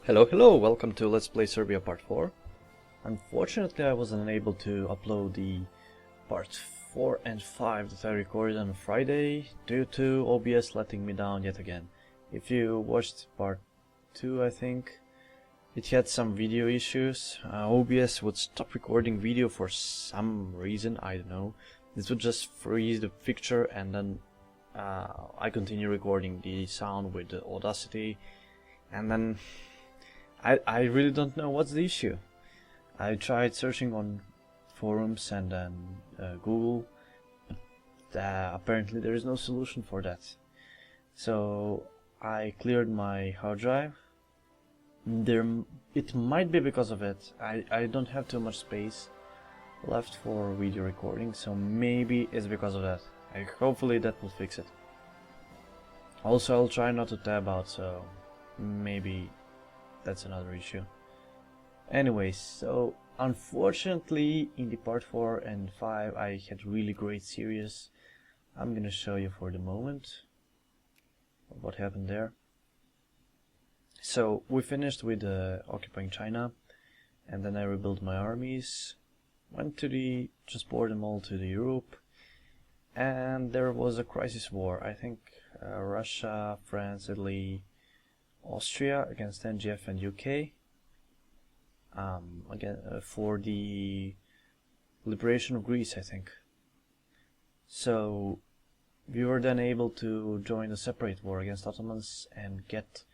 Hello, welcome to Let's Play Serbia Part 4. Unfortunately, I wasn't able to upload the Part 4 and 5 that I recorded on Friday due to OBS letting me down yet again. If you watched Part 2, I think, it had some video issues. OBS would stop recording video for some reason, I don't know. This would just freeze the picture and then I continue recording the sound with the Audacity, and then I really don't know what's the issue. I tried searching on forums and then Google, but apparently there is no solution for that. So I cleared my hard drive. It might be because of it. I don't have too much space left for video recording, so maybe it's because of that. Hopefully that will fix it. Also, I'll try not to tab out, so maybe that's another issue. Anyways, so unfortunately in the part 4 and 5 I had really great series. I'm gonna show you for the moment what happened there. So we finished with occupying China, and then I rebuilt my armies, went to transport them all to Europe, and there was a crisis war. I think Russia, France, Italy, Austria against NGF and UK again for the liberation of Greece, I think. So we were then able to join a separate war against Ottomans and get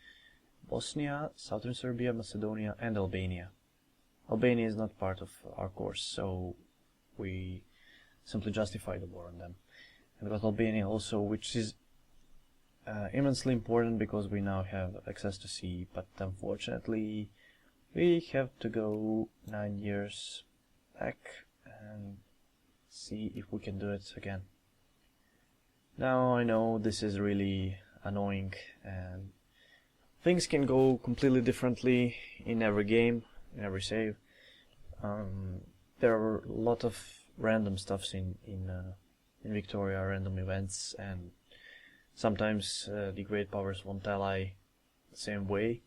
Bosnia, southern Serbia, Macedonia and Albania. Albania is not part of our course, so we simply justified the war on them. And got Albania also, which is immensely important because we now have access to sea, but unfortunately we have to go 9 years back and see if we can do it again. Now I know this is really annoying and things can go completely differently in every game, in every save. There are a lot of random stuffs in Victoria, random events, and sometimes the great powers won't ally the same way,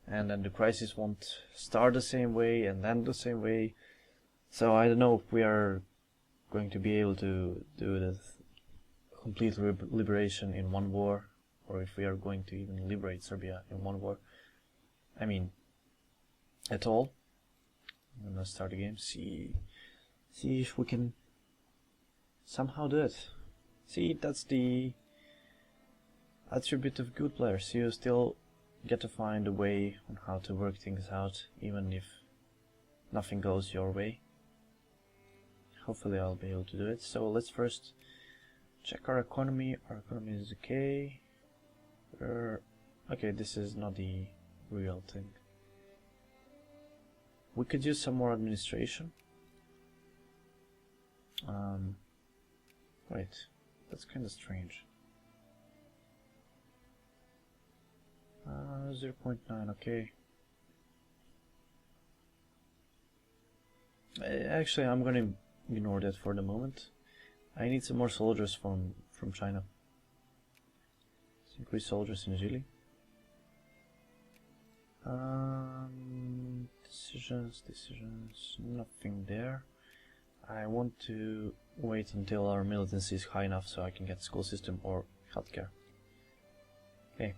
and then the crisis won't start the same way and end the same way. So I don't know if we are going to be able to do the complete liberation in one war, or if we are going to even liberate Serbia in one war. I mean, at all. I'm gonna start the game, see if we can somehow do it. See, that's the attribute of good players. You still get to find a way on how to work things out, even if nothing goes your way. Hopefully I'll be able to do it. So let's first check our economy. Our economy is okay. Okay, this is not the real thing. We could use some more administration. Wait, that's kind of strange. 0.9, okay. Actually, I'm gonna ignore that for the moment. I need some more soldiers from China. Let's increase soldiers in Chile. Decisions, nothing there. I want to wait until our militancy is high enough so I can get school system or healthcare. Okay.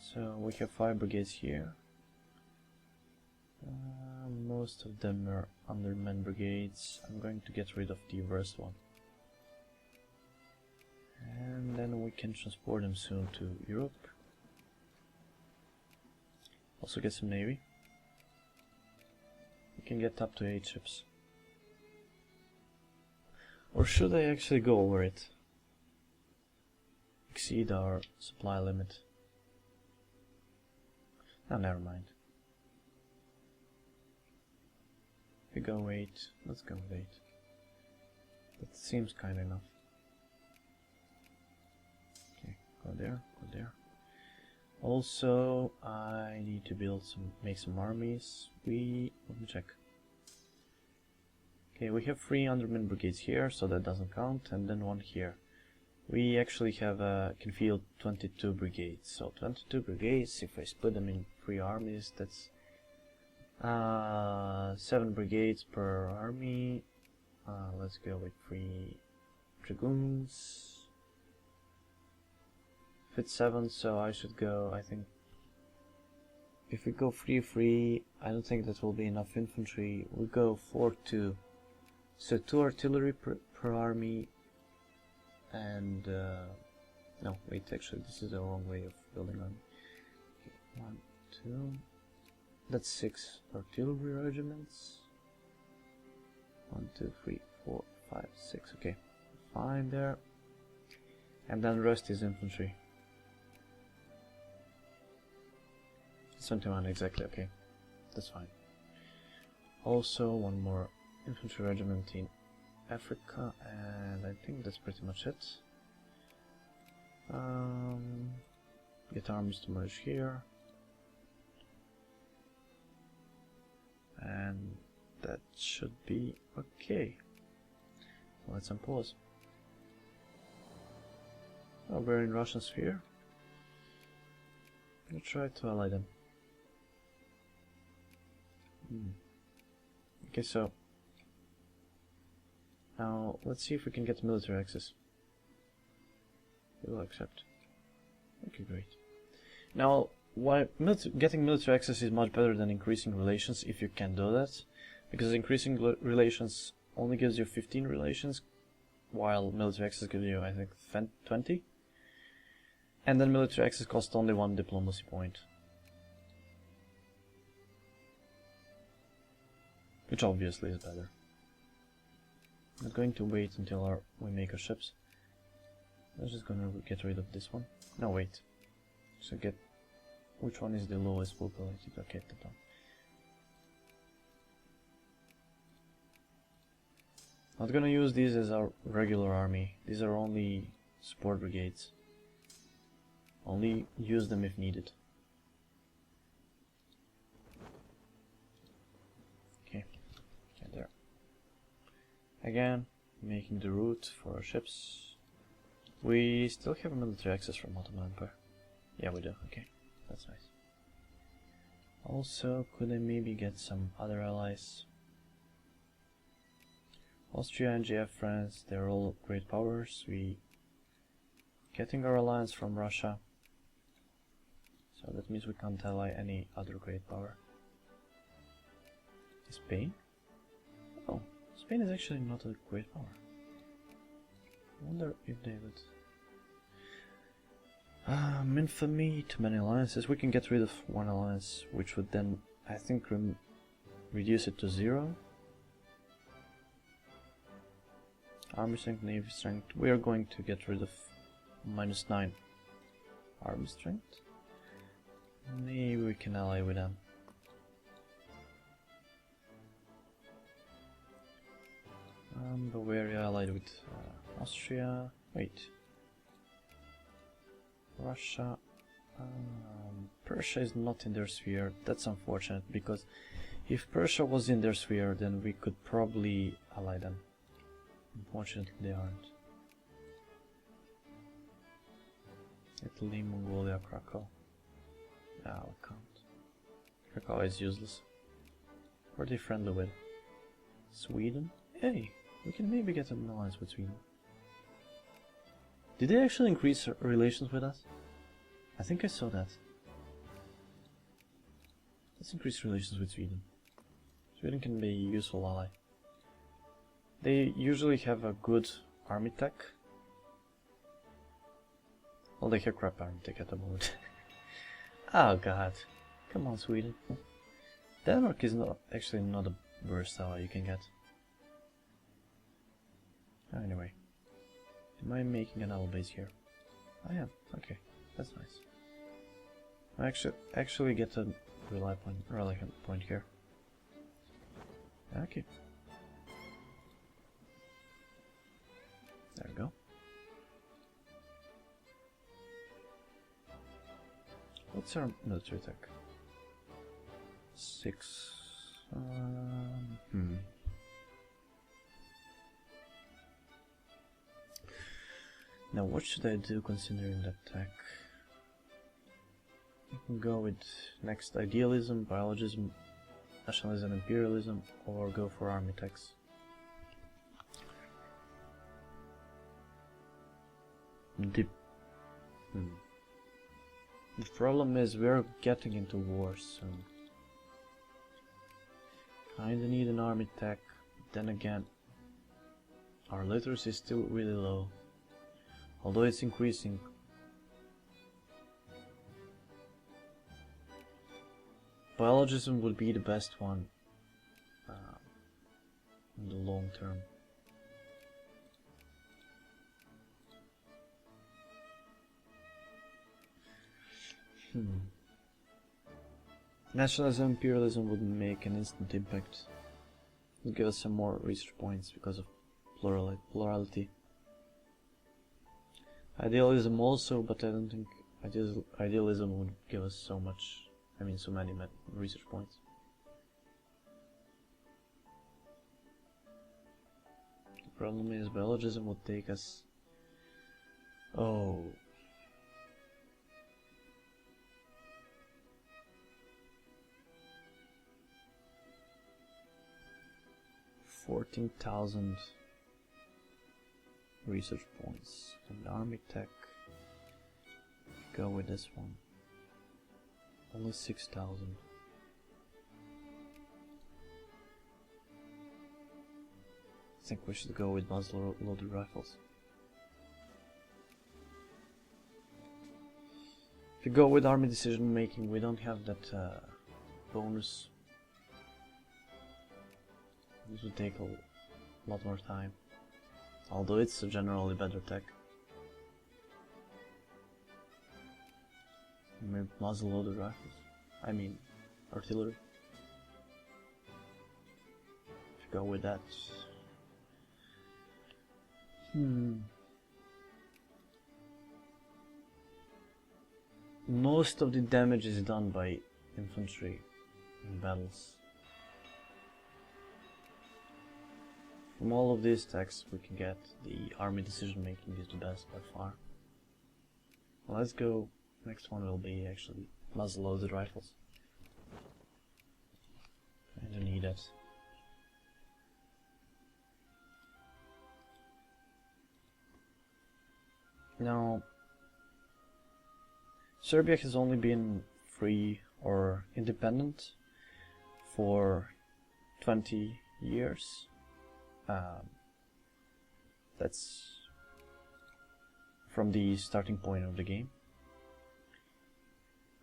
So we have 5 brigades here. Most of them are undermanned brigades. I'm going to get rid of the worst one. And then we can transport them soon to Europe. Also get some navy. We can get up to 8 ships. Or should I actually go over it? Exceed our supply limit. Oh, never mind. If we go 8, let's go with 8. That seems kind of enough. Okay, go there, go there. Also, I need to make some armies. Let me check. Okay, we have 3 undermanned brigades here, so that doesn't count, and then 1 here. We actually have can field 22 brigades, so 22 brigades, if I split them in 3 armies. That's 7 brigades per army. Let's go with 3 dragoons. Fit 7, so I should go, I think. If we go 3-3, I don't think that will be enough infantry. We go 4-2. So 2 artillery per army. And no, wait, actually this is the wrong way of building army. Okay, 1, 2. That's 6 artillery regiments. 1, 2, 3, 4, 5, 6. Okay, fine there. And then the rest is infantry. 21 exactly. Okay, that's fine. Also, one more infantry regiment in Africa, and I think that's pretty much it. Get armies to merge here, and that should be okay. Let's unpause. Oh, we're in Russian sphere. Let's try to ally them. Okay, so now let's see if we can get military access. We will accept. Okay, great. Now, why getting military access is much better than increasing relations if you can do that, because increasing relations only gives you 15 relations, while military access gives you, I think, 20. And then military access costs only 1 diplomacy point. Which obviously is better. I'm going to wait until we make our ships. I'm just gonna get rid of this one. No, wait. So get... which one is the lowest populated? Okay, that one. Not gonna use these as our regular army. These are only support brigades. Only use them if needed. Okay, there. Again, making the route for our ships. We still have military access from Ottoman Empire. Yeah, we do. Okay, that's nice. Also, could I maybe get some other allies? Austria and GF France, they're all great powers. We getting our alliance from Russia. So that means we can't ally any other great power. Spain? Oh, Spain is actually not a great power. I wonder if they would... infamy, too many alliances. We can get rid of one alliance, which would then, I think, reduce it to 0. Army strength, navy strength. We are going to get rid of -9 army strength. Maybe we can ally with them. Bavaria allied with Austria. Wait. Russia. Persia is not in their sphere. That's unfortunate, because if Persia was in their sphere, then we could probably ally them. Unfortunately, they aren't. Italy, Mongolia, Krakow. No, I can't. Krakow is useless. Who are they friendly with? Sweden? Hey, we can maybe get an alliance with Sweden. Did they actually increase relations with us? I think I saw that. Let's increase relations with Sweden. Sweden can be a useful ally. They usually have a good army tech. Well, they have crap army tech at the moment. Oh god. Come on, Sweden. Denmark is actually not the worst ally you can get. Anyway. Am I making an naval base here? I am. Okay, that's nice. I actually get a rally point here. Okay. There we go. What's our military tech? 6. Now what should I do considering that tech? You can go with next idealism, biologism, nationalism, imperialism, or go for army techs. The problem is we're getting into wars soon. Kinda need an army tech, then again, our literacy is still really low, although it's increasing. Biologism would be the best one in the long term. Nationalism, imperialism would make an instant impact. It would give us some more research points because of plurality. Idealism also, but I don't think idealism would give us so much. I mean, so many research points. The problem is biologism would take us... Oh... 14,000 research points. And army tech, go with this one. Only 6,000. I think we should go with muzzle-loaded rifles. If you go with army decision making, we don't have that bonus. This would take a lot more time, although it's a generally better tech. Maybe muzzle-loaded rifles. I mean, artillery. If you go with that. Most of the damage is done by infantry in battles. From all of these techs we can get, the army decision making is the best by far. Well, let's go. Next one will be actually muzzle-loaded rifles. I don't need it. Now, Serbia has only been free or independent for 20 years. That's from the starting point of the game.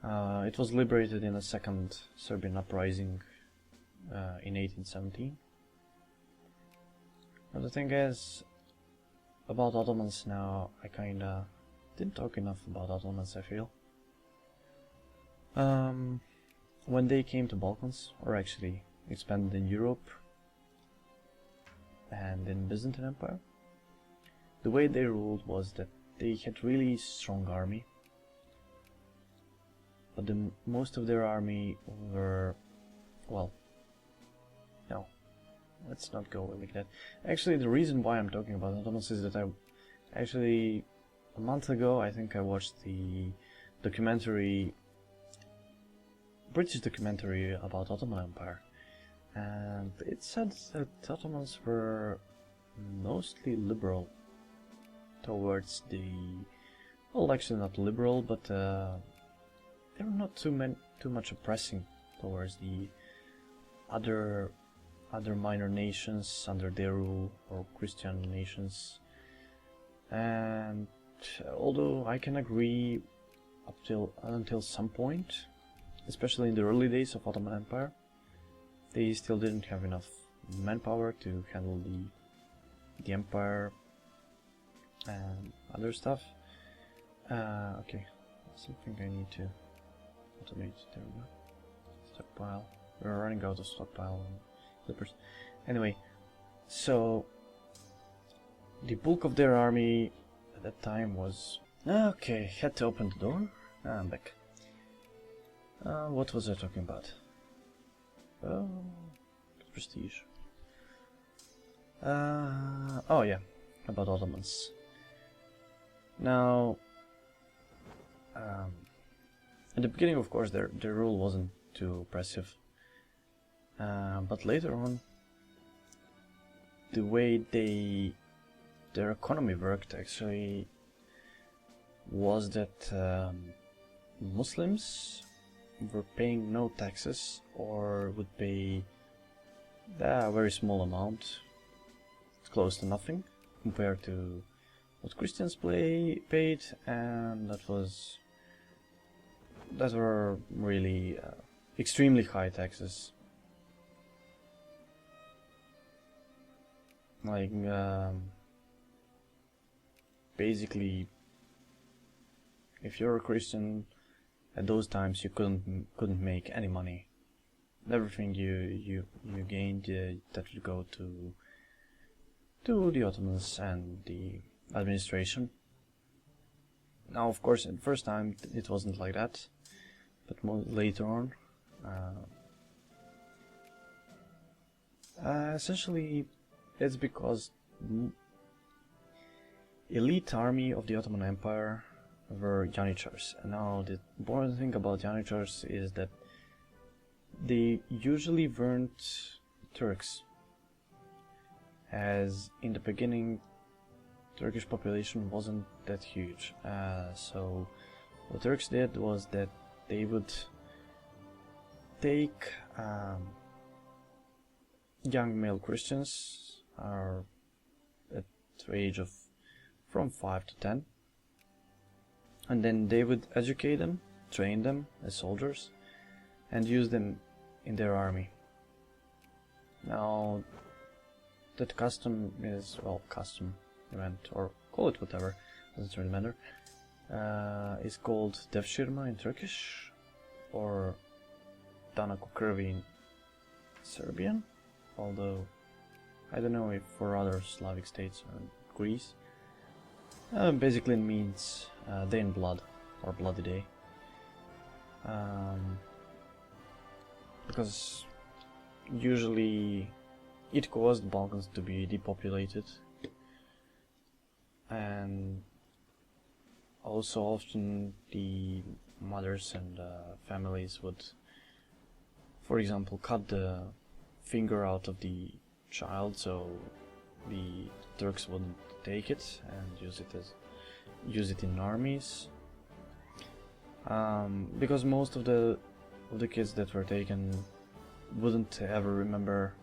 It was liberated in a second Serbian uprising in 1817. But the thing is, about Ottomans now, I kinda didn't talk enough about Ottomans, I feel. When they came to Balkans, or actually expanded in Europe and in Byzantine Empire, the way they ruled was that they had really strong army, but most of their army were, well, no, let's not go like that. Actually, the reason why I'm talking about Ottomans is that I actually, a month ago, I think I watched the British documentary about Ottoman Empire, and it said that Ottomans were mostly liberal towards the, well, actually not liberal, but they were not too much oppressing towards the other minor nations under their rule, or Christian nations. And although I can agree until some point, especially in the early days of Ottoman Empire, they still didn't have enough manpower to handle the empire and other stuff. Okay, something I need to automate. There we go. Stockpile. We're running out of stockpile and clippers. Anyway, so the bulk of their army at that time was... Okay, had to open the door. I'm back. What was I talking about? Oh, prestige. Oh yeah, about Ottomans. Now, At the beginning, of course, their rule wasn't too oppressive, but later on, the way their economy worked actually was that Muslims were paying no taxes or would pay a very small amount, close to nothing, compared to what Christians paid, and that were really extremely high taxes. Like basically, if you're a Christian, at those times you couldn't make any money. Everything you gained that would go to the Ottomans and the administration. Now, of course, at the first time it wasn't like that, but later on, essentially, it's because elite army of the Ottoman Empire were Janitschars. And now the important thing about Janitschars is that they usually weren't Turks, as in the beginning Turkish population wasn't that huge. So what Turks did was that they would take young male Christians at the age of from 5 to 10, and then they would educate them, train them as soldiers, and use them in their army. Now, that custom is, well, custom event, or call it whatever, doesn't really matter, is called Devshirma in Turkish, or Danak Krvi in Serbian, although I don't know if for other Slavic states or Greece. Basically it means day in blood, or bloody day. Because usually it caused the Balkans to be depopulated, and also often the mothers and families would, for example, cut the finger out of the child so the Turks wouldn't take it and use it in armies, because most of the kids that were taken wouldn't ever remember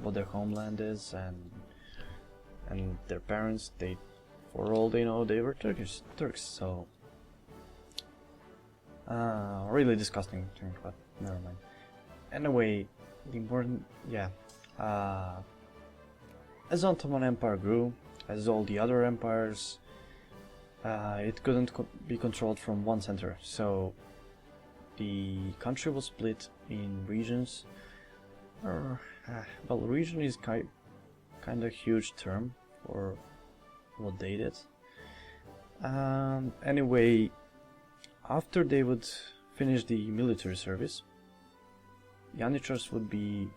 what their homeland is, and their parents, for all they know, they were Turks. So really disgusting thing, but never mind. Anyway, the important, as Ottoman Empire grew, as all the other empires, it couldn't be controlled from one center, so the country was split in regions. Well, region is kind of huge term for what they did. Anyway, after they would finish the military service, Janitschars would be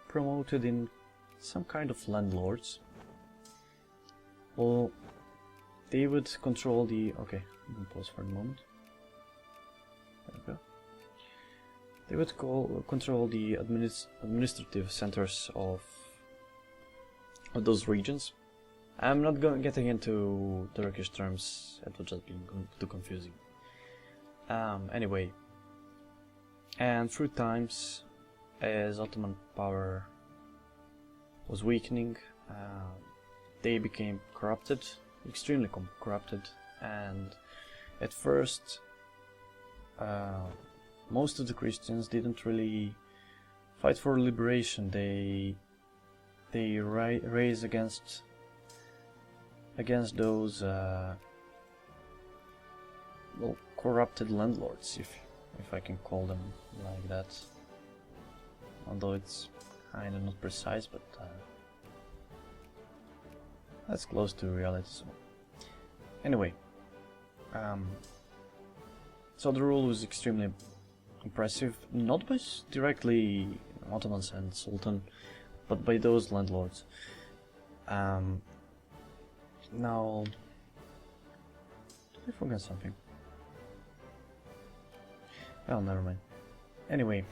promoted in some kind of landlords. Well, they would control the... Okay, I'm gonna pause for a moment. There we go. They would control the administrative centers of those regions. I'm not getting into Turkish terms, it would just be too confusing. Anyway, and through times, as Ottoman power was weakening, they became corrupted, extremely corrupted, and at first most of the Christians didn't really fight for liberation. They raised against those well, corrupted landlords, if I can call them like that, although it's kind of not precise, but that's close to reality. So anyway, so the rule was extremely oppressive, not by directly Ottomans and Sultan, but by those landlords. Now, I forgot something. Well, never mind. Anyway,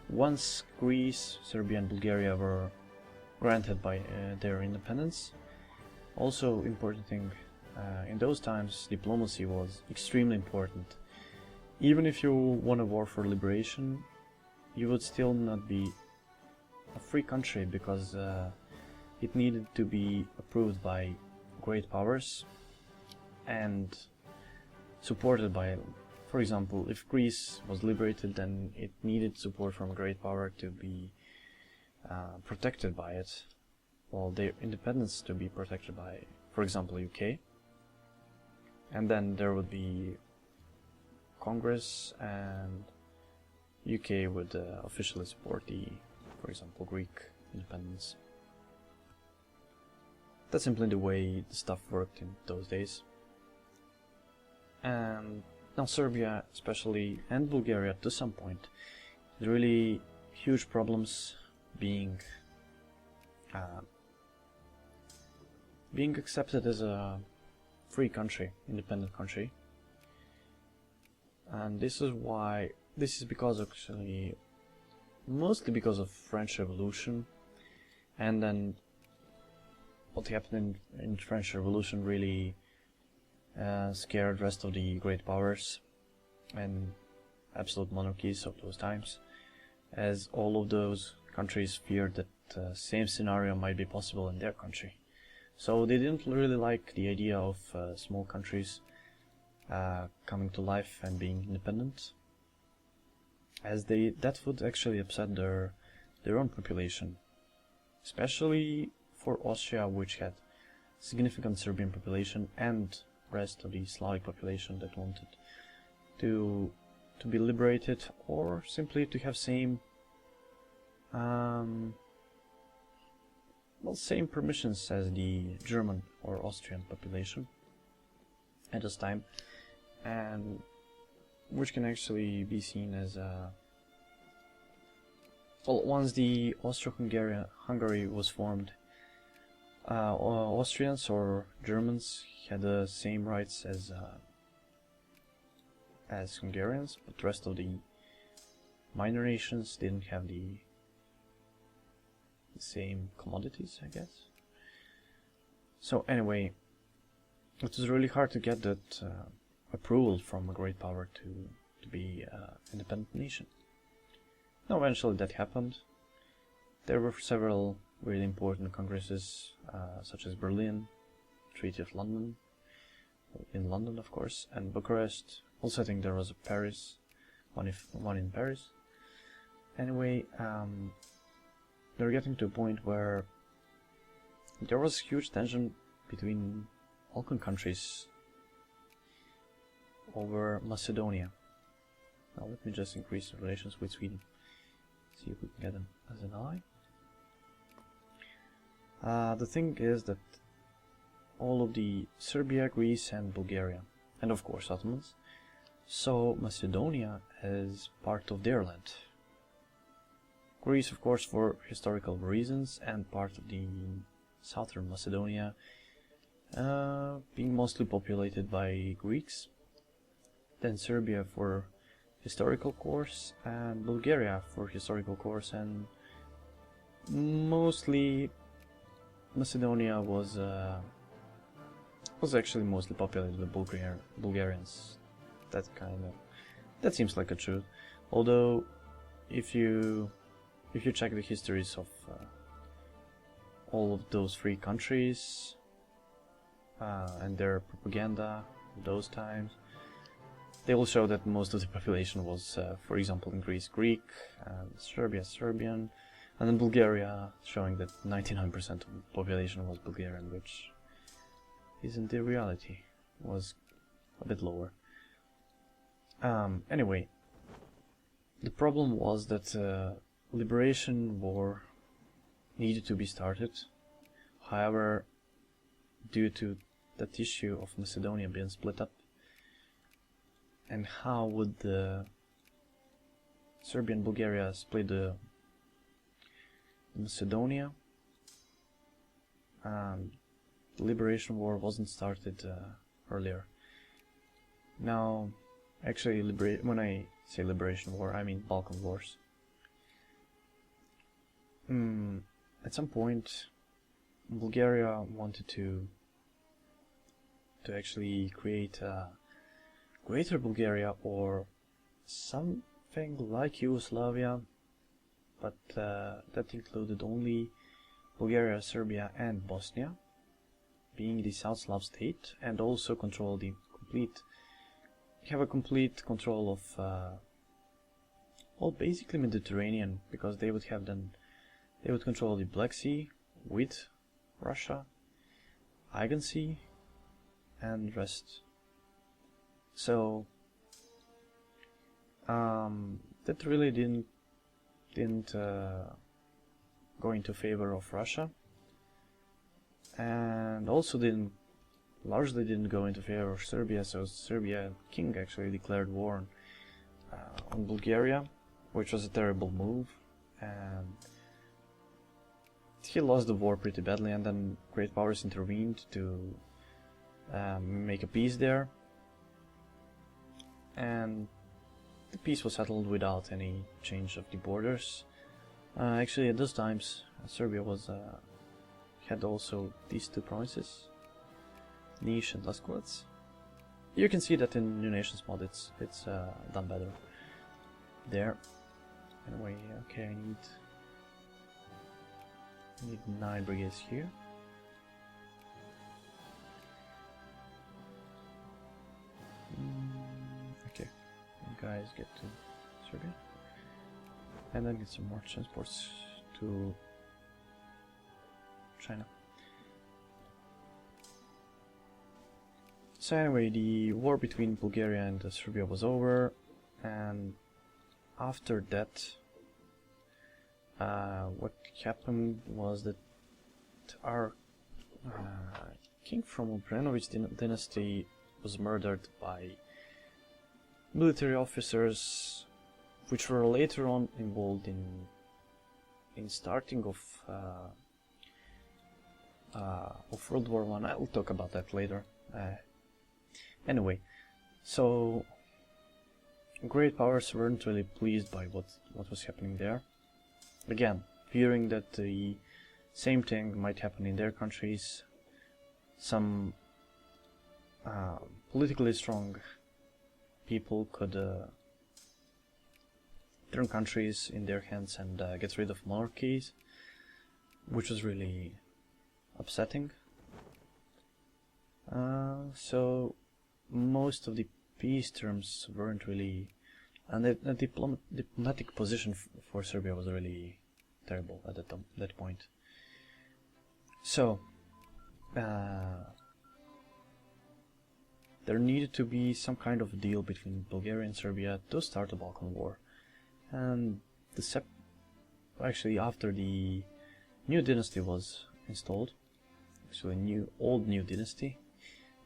once Greece, Serbia and Bulgaria were granted by their independence, also important thing, in those times diplomacy was extremely important. Even if you won a war for liberation, you would still not be a free country because it needed to be approved by great powers and supported by, for example, if Greece was liberated, then it needed support from a great power to be protected by it, while their independence to be protected by, for example, UK. And then there would be Congress, and UK would officially support the, for example, Greek independence. That's simply the way the stuff worked in those days. And now Serbia especially, and Bulgaria to some point, had really huge problems being accepted as a free country, independent country. And this is because actually, mostly because of French Revolution, and then what happened in French Revolution really scared the rest of the great powers and absolute monarchies of those times, as all of those countries feared that same scenario might be possible in their country. So they didn't really like the idea of small countries coming to life and being independent, as that would actually upset their own population, especially for Austria, which had significant Serbian population and rest of the Slavic population that wanted to be liberated, or simply to have same permissions as the German or Austrian population at this time, and which can actually be seen as once the Austro-Hungary was formed, Austrians or Germans had the same rights as Hungarians, but the rest of the minor nations didn't have the same commodities, I guess. So anyway, it was really hard to get that approval from a great power to be an independent nation. Now eventually that happened. There were several really important congresses, such as Berlin, Treaty of London, in London of course, and Bucharest. Also I think there was a Paris, one in Paris. Anyway, they were getting to a point where there was huge tension between Balkan countries over Macedonia. Now let me just increase the relations with Sweden, see if we can get them as an ally. The thing is that all of the Serbia, Greece and Bulgaria, and of course Ottomans, saw Macedonia as part of their land. Greece, of course, for historical reasons, and part of the southern Macedonia being mostly populated by Greeks. Then Serbia for historical course, and Bulgaria for historical course, and mostly Macedonia was actually mostly populated with Bulgarians. That seems like a truth. Although, if you check the histories of all of those three countries and their propaganda in those times, they will show that most of the population was, for example, in Greece, Greek, and Serbia, Serbian, and in Bulgaria, showing that 99% of the population was Bulgarian, which isn't the reality, was a bit lower. Anyway, the problem was that liberation war needed to be started. However, due to that issue of Macedonia being split up, and how would the Serbia and Bulgaria split the Macedonia, the Liberation War wasn't started earlier. Now, actually, when I say Liberation War, I mean Balkan Wars. At some point, Bulgaria wanted to actually create a Greater Bulgaria, or something like Yugoslavia, but that included only Bulgaria, Serbia and Bosnia, being the South Slav state, and also control the complete control of well, basically Mediterranean, because they would control the Black Sea with Russia, Aegean Sea, and rest. So that really didn't go into favor of Russia, and also largely didn't go into favor of Serbia. So Serbia king actually declared war on Bulgaria, which was a terrible move, and he lost the war pretty badly. And then great powers intervened to make a peace there, and the peace was settled without any change of the borders. Actually, at those times, Serbia had also these two provinces, Niš and Leskovac. You can see that in New Nations mod, it's done better there. Anyway, okay, I need 9 brigades here. Okay, you guys get to Serbia, and then get some more transports to China. So anyway, the war between Bulgaria and Serbia was over, and after that, what happened was that our king from Obrenović dynasty was murdered by military officers, which were later on involved in starting of World War I. I'll talk about that later. Anyway, so great powers weren't really pleased by what was happening there. Again, fearing that the same thing might happen in their countries, some politically strong people could turn countries in their hands and get rid of monarchies, which was really upsetting. So most of the peace terms weren't really, and the diplomatic position for Serbia was really terrible at that point. So there needed to be some kind of deal between Bulgaria and Serbia to start the Balkan War. And actually after the new dynasty was installed, so a old new dynasty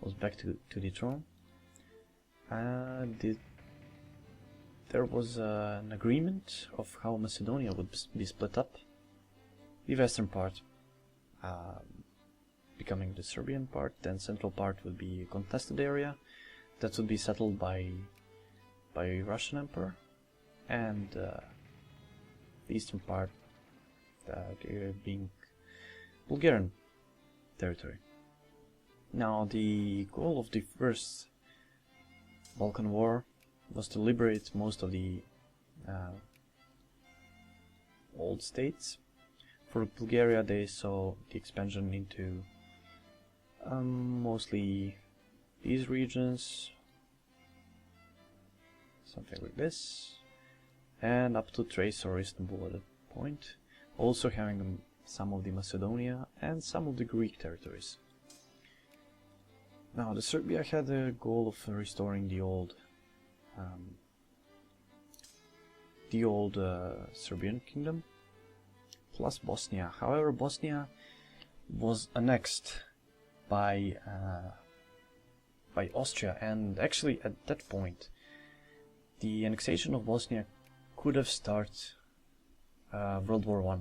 was back to the throne, there was an agreement of how Macedonia would be split up. The western part becoming the Serbian part, then central part would be a contested area that would be settled by Russian Emperor, and the eastern part being Bulgarian territory. Now, the goal of the first Balkan War was to liberate most of the old states. For Bulgaria, they saw the expansion into mostly these regions, something like this, and up to Thrace or Istanbul at that point, also having some of the Macedonia and some of the Greek territories. Now, the Serbia had the goal of restoring the old Serbian kingdom, plus Bosnia. However, Bosnia was annexed by Austria, and actually at that point, the annexation of Bosnia could have started World War I.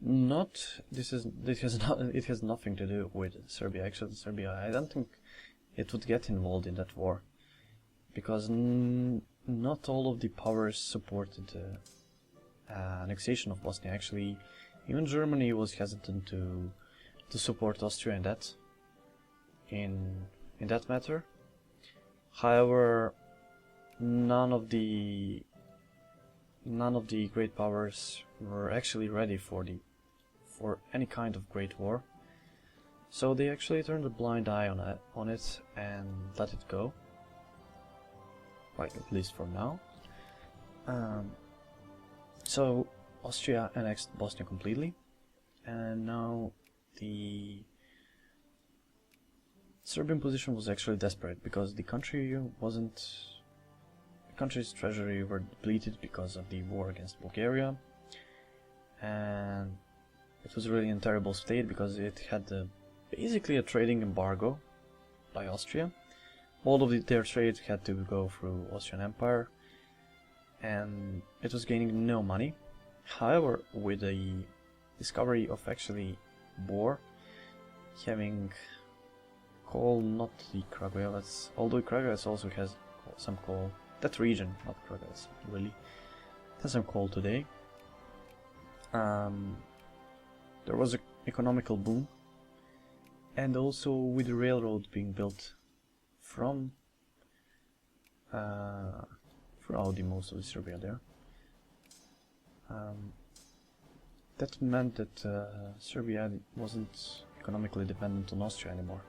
Not it has nothing to do with Serbia. Actually, Serbia, I don't think it would get involved in that war, because not all of the powers supported annexation of Bosnia. Actually, even Germany was hesitant to support Austria in that matter. However, none of the great powers were actually ready for any kind of great war, so they actually turned a blind eye on it and let it go, like at least for now. So Austria annexed Bosnia completely, and now the Serbian position was actually desperate, because the country's treasury were depleted because of the war against Bulgaria, and it was really in a terrible state because it had basically a trading embargo by Austria. All of their trade had to go through Austrian Empire, and it was gaining no money. However, with the discovery of actually Bor having coal, not the Kragujevac, although Kragujevac also has some coal. That region, not Kragujevac, really, has some coal today. There was an economical boom, and also with the railroad being built from throughout the most of Serbia there. That meant that Serbia wasn't economically dependent on Austria anymore.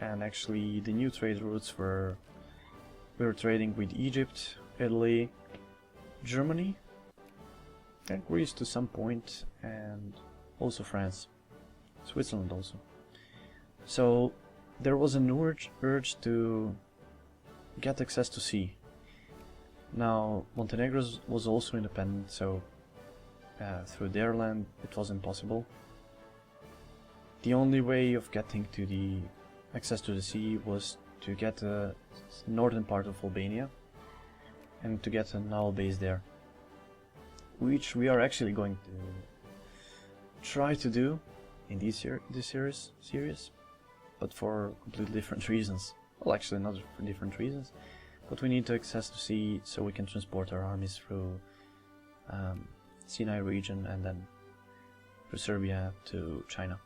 And actually the new trade routes we were trading with Egypt, Italy, Germany, and Greece to some point, and also France, Switzerland also. So there was an urge to get access to sea. Now Montenegro was also independent, so through their land it was impossible. The only way of getting to the access to the sea was to get the northern part of Albania and to get a naval base there, which we are actually going to try to do in this series, but for completely different reasons. Well, actually not for different reasons, but we need to access to sea so we can transport our armies through Sinai region and then through Serbia to China,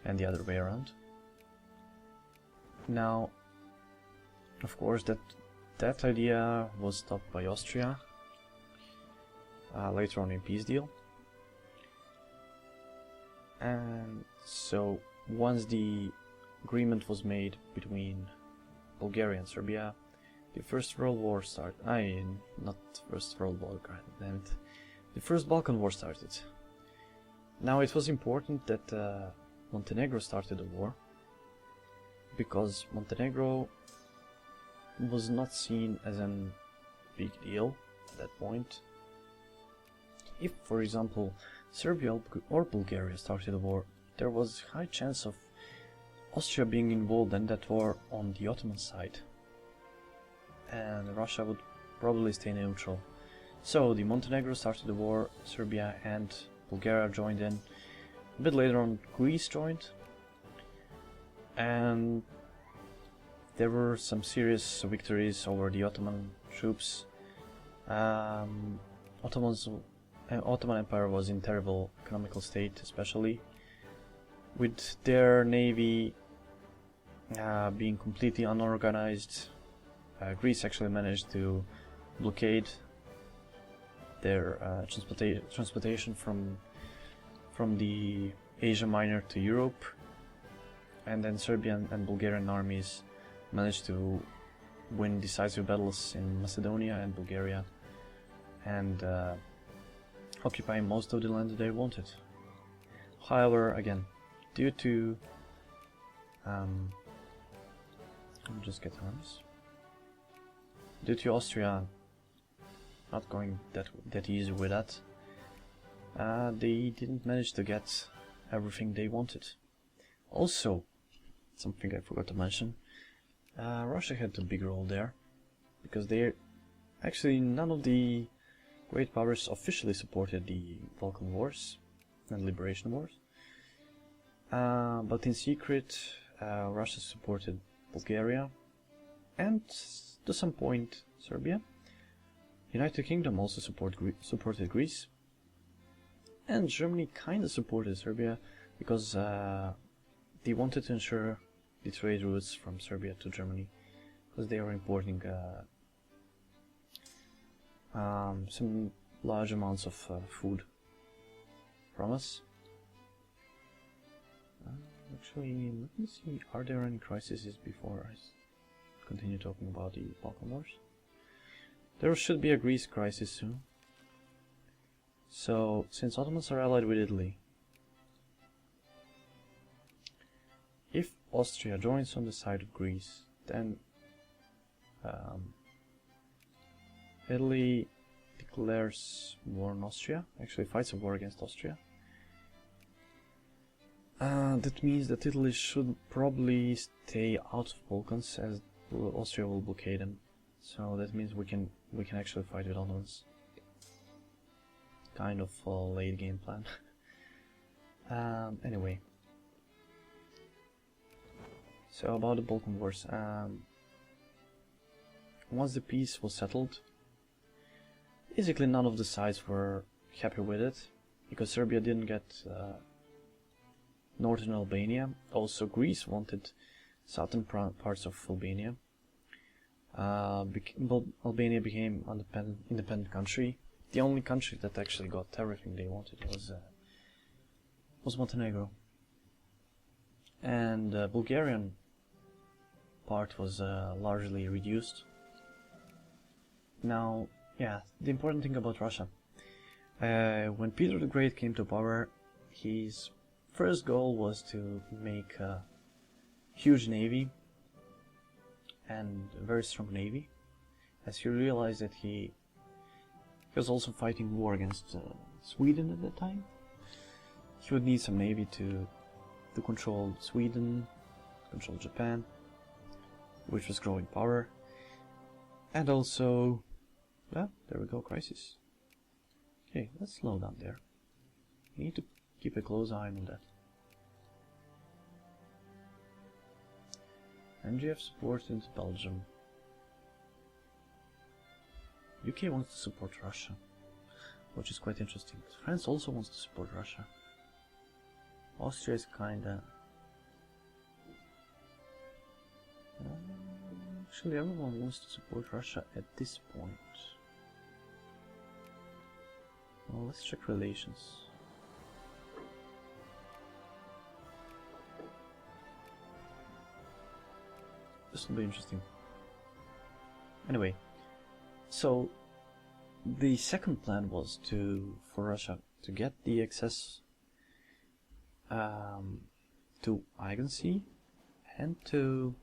and the other way around. Now, of course, that idea was stopped by Austria later on in peace deal. And so once the agreement was made between Bulgaria and Serbia, the First World War started. Not First World War, damn it. The First Balkan War started. Now it was important that Montenegro started the war, because Montenegro was not seen as a big deal at that point. If, for example, Serbia or Bulgaria started a war, there was high chance of Austria being involved in that war on the Ottoman side, and Russia would probably stay neutral. So the Montenegro started the war, Serbia and Bulgaria joined in. A bit later on, Greece joined, and there were some serious victories over the Ottoman troops. Ottoman Empire was in terrible economical state, especially with their navy being completely unorganized. Greece actually managed to blockade their transportation from the Asia Minor to Europe, and then Serbian and Bulgarian armies managed to win decisive battles in Macedonia and Bulgaria, and occupy most of the land that they wanted. However, again, due to due to Austria not going that easy with that, they didn't manage to get everything they wanted. Also, something I forgot to mention, Russia had a big role there, because they actually none of the great powers officially supported the Balkan Wars and Liberation Wars. But in secret, Russia supported Bulgaria and, to some point, Serbia. United Kingdom also supported Greece. And Germany kind of supported Serbia because they wanted to ensure the trade routes from Serbia to Germany, because they are importing some large amounts of food from us. Actually, let me see, are there any crises before I continue talking about the Balkan Wars? There should be a Greece crisis soon. So, since Ottomans are allied with Italy, if Austria joins on the side of Greece, then Italy declares war on Austria, actually fights a war against Austria. That means that Italy should probably stay out of Balkans, as Austria will blockade them. So that means we can actually fight with Ottomans. Kind of a late game plan. Anyway. So about the Balkan Wars. Once the peace was settled, basically none of the sides were happy with it, because Serbia didn't get northern Albania. Also Greece wanted southern parts of Albania. Albania became an independent country. The only country that actually got everything they wanted was Montenegro. And the Bulgarian part was largely reduced. Now, yeah, the important thing about Russia. When Peter the Great came to power, his first goal was to make a huge navy and a very strong navy, as he realized that he was also fighting war against Sweden at that time. He would need some navy to control Sweden, control Japan, which was growing power, and also, well, there we go, crisis. Okay, let's slow down there. We need to keep a close eye on that. MGF supported Belgium. UK wants to support Russia, which is quite interesting. France also wants to support Russia. Austria is kinda... actually, everyone wants to support Russia at this point. Well, let's check relations. This will be interesting. Anyway, so the second plan was for Russia to get the access to Aegean Sea and to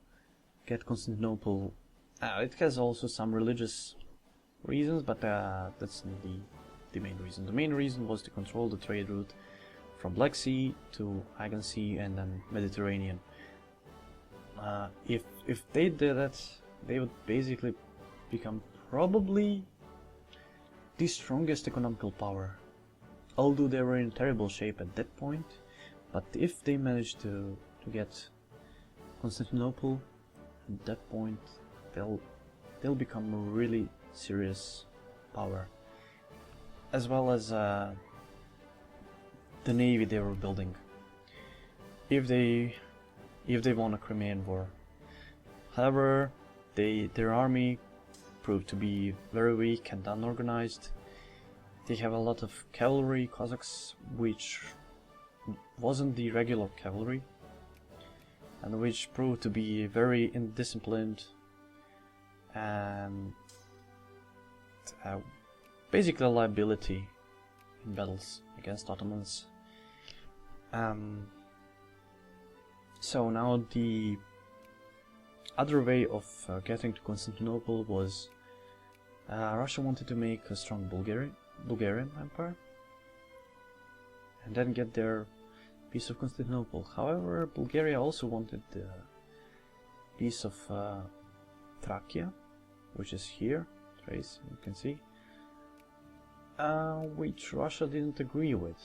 get Constantinople. It has also some religious reasons, but that's not the main reason. The main reason was to control the trade route from Black Sea to Aegean Sea and then Mediterranean. If they did that, they would basically become probably the strongest economical power. Although they were in terrible shape at that point, but if they managed to get Constantinople, at that point they'll become a really serious power, as well as the navy they were building. If they won a Crimean War. However, their army proved to be very weak and unorganized. They have a lot of cavalry, Cossacks, which wasn't the regular cavalry, and which proved to be very indisciplined and basically a liability in battles against Ottomans. So now the other way of getting to Constantinople was Russia wanted to make a strong Bulgarian empire and then get their piece of Constantinople. However, Bulgaria also wanted the piece of Thracia, which is here, trace, you can see. which Russia didn't agree with.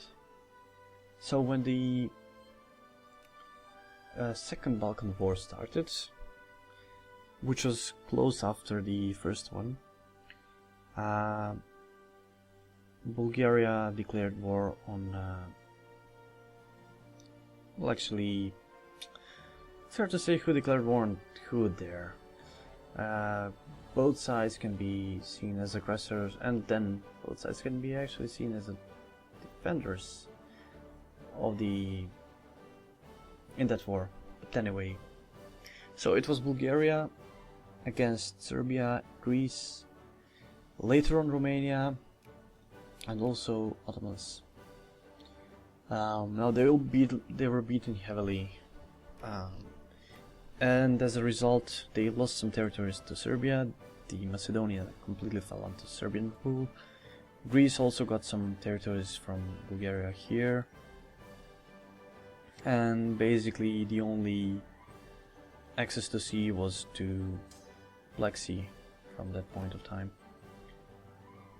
So when the Second Balkan War started, which was close after the first one, Bulgaria declared war on, well, actually, it's hard to say who declared war on who there. Both sides can be seen as aggressors, and then both sides can be actually seen as defenders of in that war. But anyway, so it was Bulgaria against Serbia, Greece, later on Romania, and also Ottomans. Now they were beaten heavily, and as a result they lost some territories to Serbia. The Macedonia completely fell under Serbian rule. Greece also got some territories from Bulgaria here, and basically the only access to sea was to Black Sea from that point of time.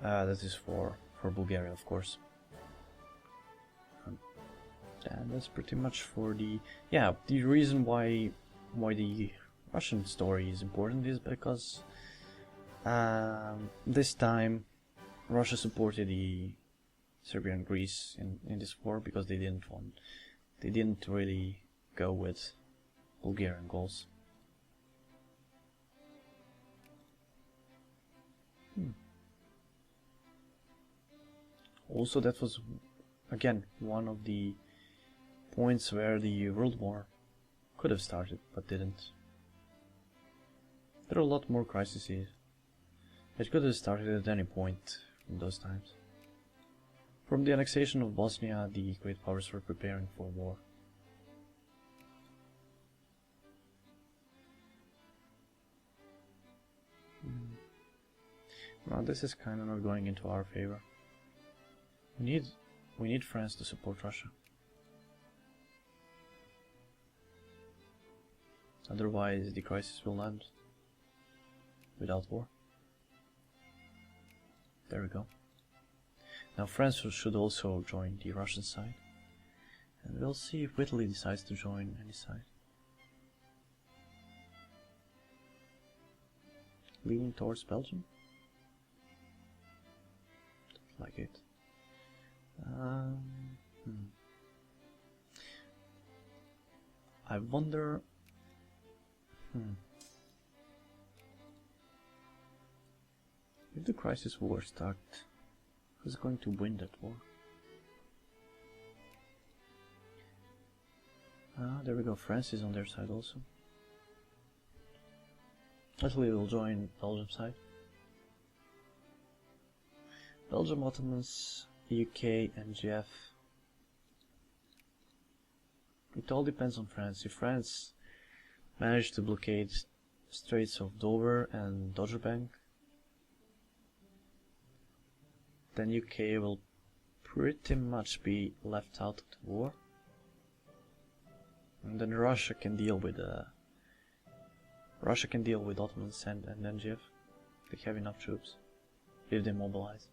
That is for Bulgaria, of course. And that's pretty much for the reason why the Russian story is important is because this time Russia supported the Serbia and Greece in this war because they didn't really go with Bulgarian goals. Also, that was again one of the points where the World War could have started but didn't. There are a lot more crises. It could have started at any point in those times. From the annexation of Bosnia, the great powers were preparing for war. Now this is kind of not going into our favor. We need France to support Russia. Otherwise the crisis will end without war. There we go. Now France should also join the Russian side, and we'll see if Italy decides to join any side. Leaning towards Belgium? Don't like it. I wonder. If the crisis war starts, who's going to win that war? There we go. France is on their side also. Italy will join Belgium's side. Belgium, Ottomans, UK, MGF. It all depends on France. If France managed to blockade Straits of Dover and Dogger Bank, then UK will pretty much be left out of the war, and then Russia can deal with Ottomans and MGF. They have enough troops if they mobilize.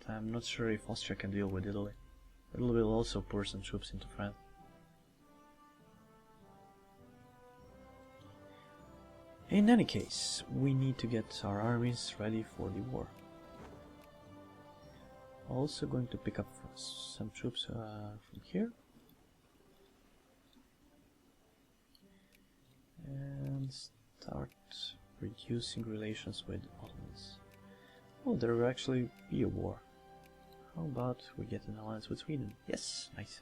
I'm not sure if Austria can deal with Italy. Italy will also pour some troops into France. In any case, we need to get our armies ready for the war. Also going to pick up some troops from here. And start reducing relations with Ottomans. Oh, there will actually be a war. How about we get an alliance with Sweden? Yes, nice.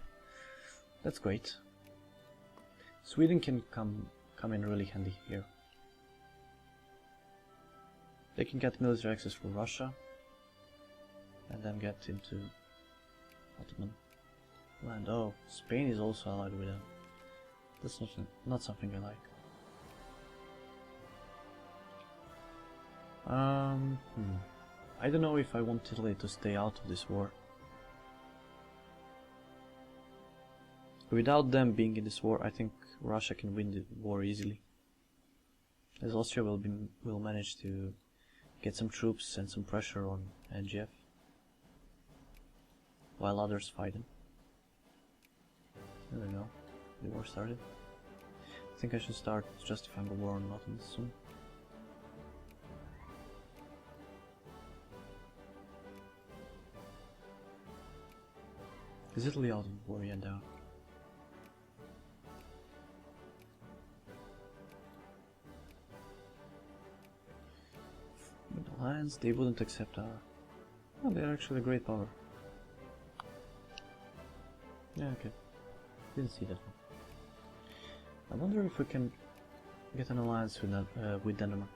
That's great. Sweden can come in really handy here. They can get military access for Russia, and then get into Ottoman land. Oh, Spain is also allied with them. That's not something I like. I don't know if I want Italy to stay out of this war. Without them being in this war, I think Russia can win the war easily. as Austria will manage to get some troops and some pressure on NGF while others fight him. There we go. The war started. I think I should start justifying the war on Ottomans soon. Is Italy out of the war yet down? With alliance, they wouldn't accept our... Oh, they're actually a great power. Yeah, okay. Didn't see that one. I wonder if we can get an alliance with Denmark.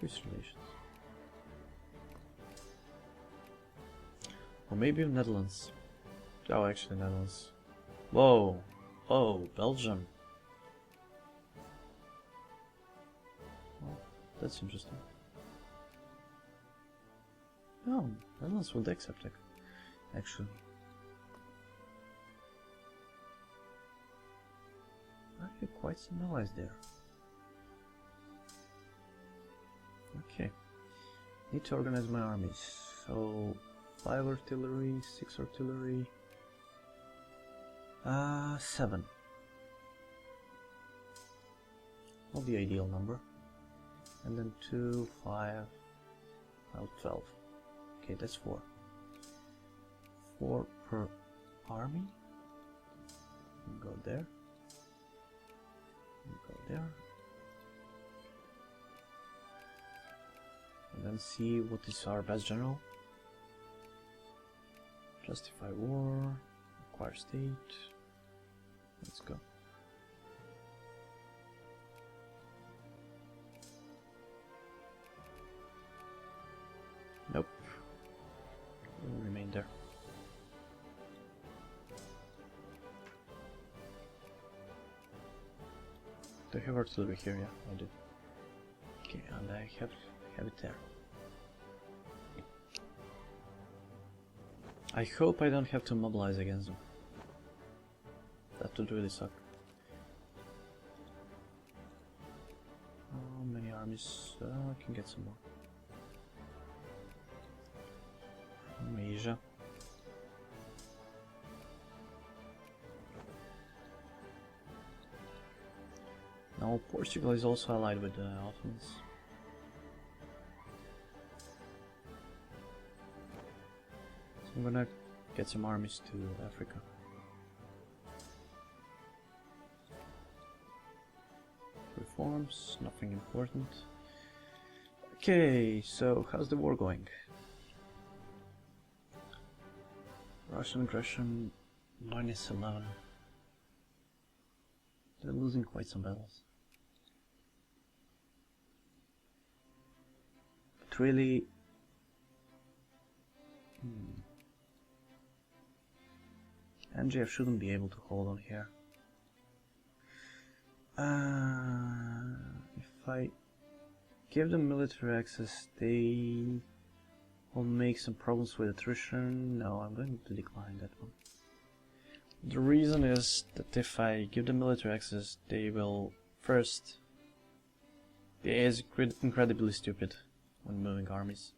Peace relations. Or maybe Netherlands. Oh, actually Netherlands. Whoa! Oh, Belgium. Well, that's interesting. Oh, Netherlands would accept it, actually. I have quite some allies there. Okay. Need to organize my armies. So 5 artillery, 6 artillery, 7. Not the ideal number. And then 2, 5, well, 12. Okay, that's 4. 4 per army. Go there. Go there. And then see what is our best general. Justify war, acquire state. Let's go. Nope. We'll remain there. Do I have artillery here? Yeah, I do. Okay, and I have it there. I hope I don't have to mobilize against them. That would really suck. How many armies? I can get some more. From Asia. Now Portugal is also allied with the Ottomans. So I'm gonna get some armies to Africa. Reforms, nothing important. Okay, so how's the war going? Russian aggression -11. They're losing quite some battles. But really... NGF shouldn't be able to hold on here. If I give them military access, they will make some problems with attrition. No, I'm going to decline that one. The reason is that if I give them military access, they will first... The AI is incredibly stupid when moving armies.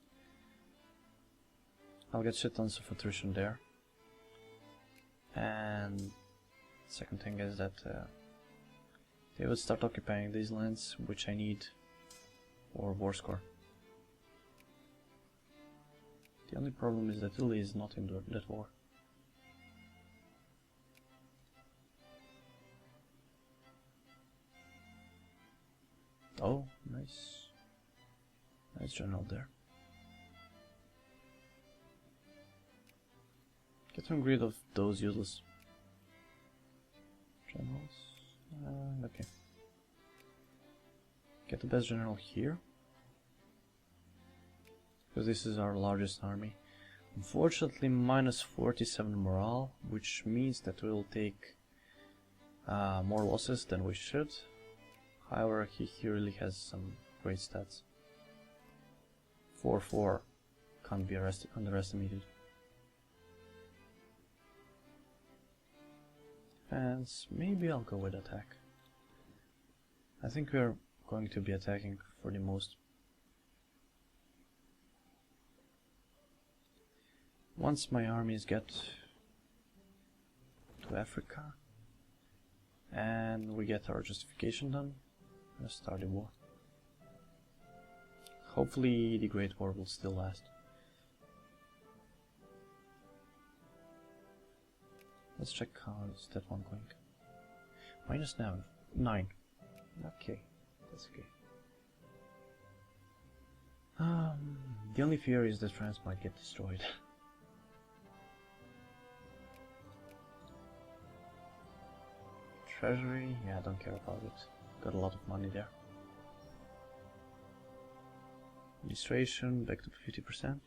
I'll get shit tons of attrition there. And second thing is that they would start occupying these lands, which I need for war score. The only problem is that Italy is not in that war. Oh, nice. Nice general there. Get rid of those useless generals. Okay. Get the best general here, because this is our largest army. Unfortunately, -47 morale, which means that we'll take more losses than we should. However, he really has some great stats. 4-4 can't be underestimated. Defense, maybe I'll go with attack. I think we're going to be attacking for the most. Once my armies get to Africa and we get our justification done, let's start the war. Hopefully the Great War will still last. Let's check how is that one going. -9. Okay, that's okay. The only fear is that France might get destroyed. Treasury, yeah, I don't care about it. Got a lot of money there. Administration, back to 50%.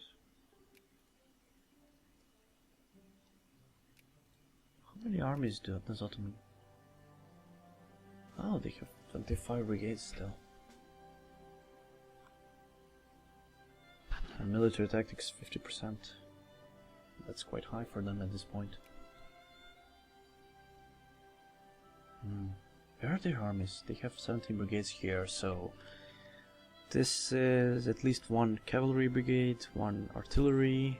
How many armies does Ottoman? Oh, they have 25 brigades still. And military tactics 50%. That's quite high for them at this point. Where are their armies? They have 17 brigades here, so this is at least one cavalry brigade, one artillery.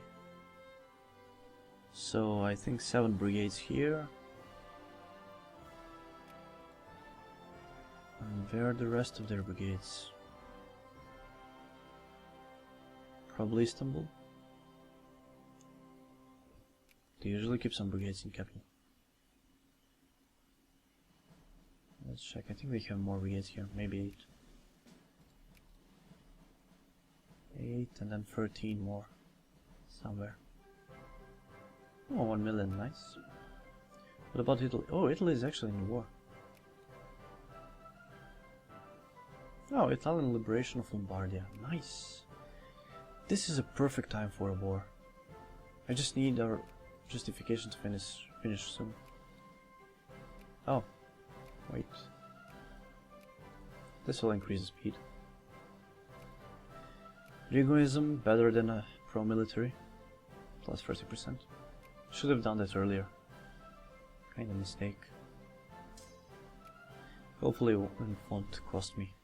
So I think 7 brigades here. And where are the rest of their brigades? Probably Istanbul. They usually keep some brigades in capital. Let's check. I think they have more brigades here. Maybe 8. 8 and then 13 more somewhere. Oh, 1 million, nice. What about Italy? Oh, Italy is actually in the war. Oh, Italian liberation of Lombardia. Nice. This is a perfect time for a war. I just need our justification to finish soon. Oh, wait. This will increase the speed. Rigoism better than a pro-military. Plus 30%. Should have done that earlier. Kind of mistake. Hopefully it won't cost me.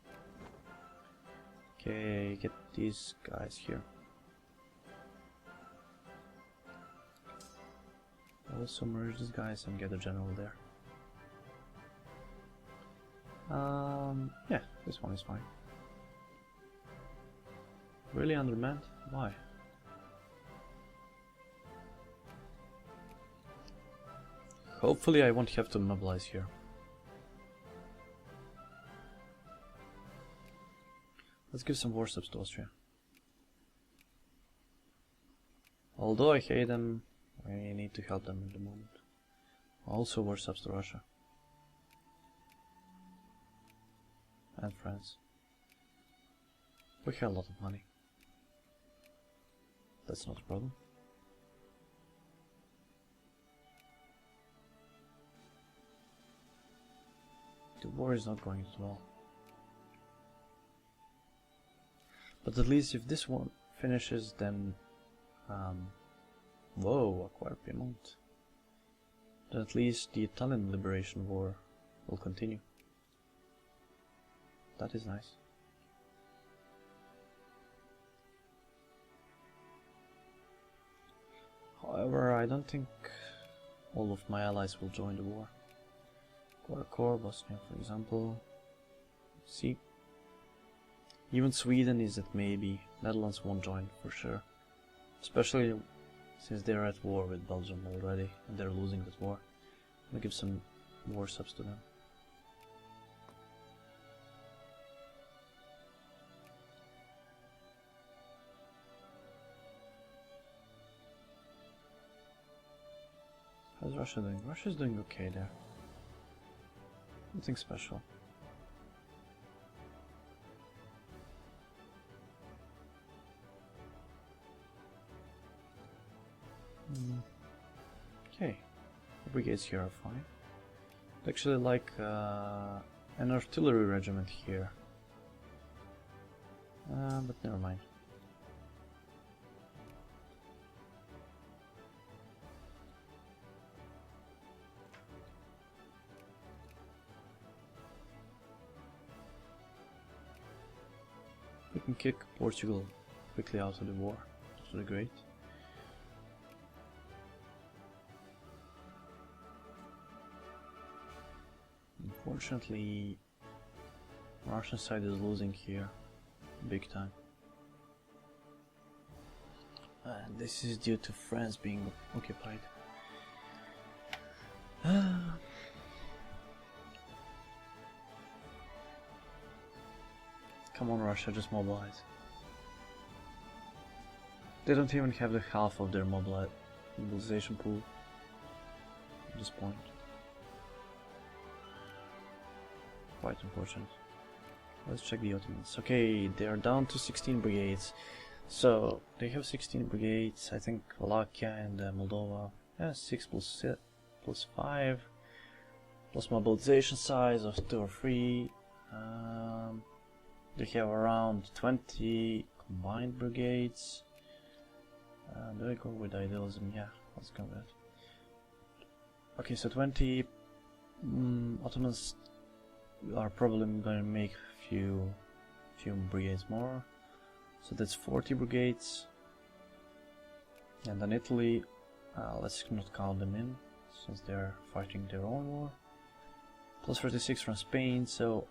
Okay, get these guys here. Also merge these guys and get a general there. Yeah, this one is fine. Really undermanned? Why? Hopefully I won't have to mobilize here. Let's give some war subs to Austria. Although I hate them, I need to help them at the moment. Also war subs to Russia. And France. We have a lot of money. That's not a problem. The war is not going as well. But at least if this one finishes, then whoa, acquire Piedmont. Then at least the Italian Liberation War will continue. That is nice. However, I don't think all of my allies will join the war. Core, Bosnia, for example. See, even Sweden is at maybe. Netherlands won't join for sure, especially since they're at war with Belgium already and they're losing that war. I'm gonna give some war subs to them. How's Russia doing? Russia's doing okay there. Nothing special. Okay, the brigades here are fine. I'd actually like an artillery regiment here. But never mind. can kick Portugal quickly out of the war. That's really great. Unfortunately, Russian side is losing here, big time. And this is due to France being occupied. Come on, Russia, just mobilize. They don't even have the half of their mobilization pool at this point. Quite unfortunate. Let's check the Ottomans. Okay, they are down to 16 brigades. So, they have 16 brigades, I think Wallachia and Moldova. Yeah, 6 plus 5. Plus mobilization size of 2 or 3. They have around 20 combined brigades. Do I go with idealism? Yeah, let's go with it. Okay, so 20 Ottomans are probably going to make few brigades more. So that's 40 brigades. And then Italy, let's not count them in, since they're fighting their own war. Plus 36 from Spain, so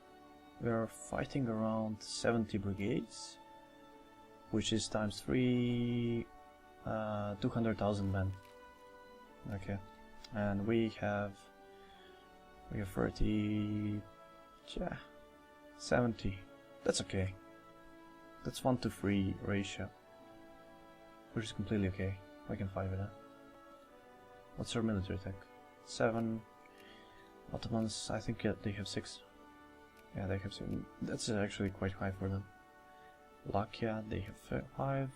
we're fighting around 70 brigades, which is times 3, 200,000 men. Okay, and we have 30, 70. That's okay. That's 1 to 3 ratio, which is completely okay. I can fight with that. What's our military tech? 7. Ottomans, I think they have 6. Yeah, they have 7. That's actually quite high for them. Wallachia, they have 5.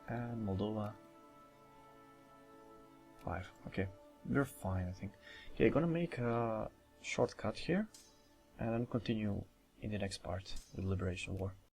And Moldova, 5. Okay, we're fine, I think. Okay, gonna make a short cut here, and then continue in the next part with Liberation War.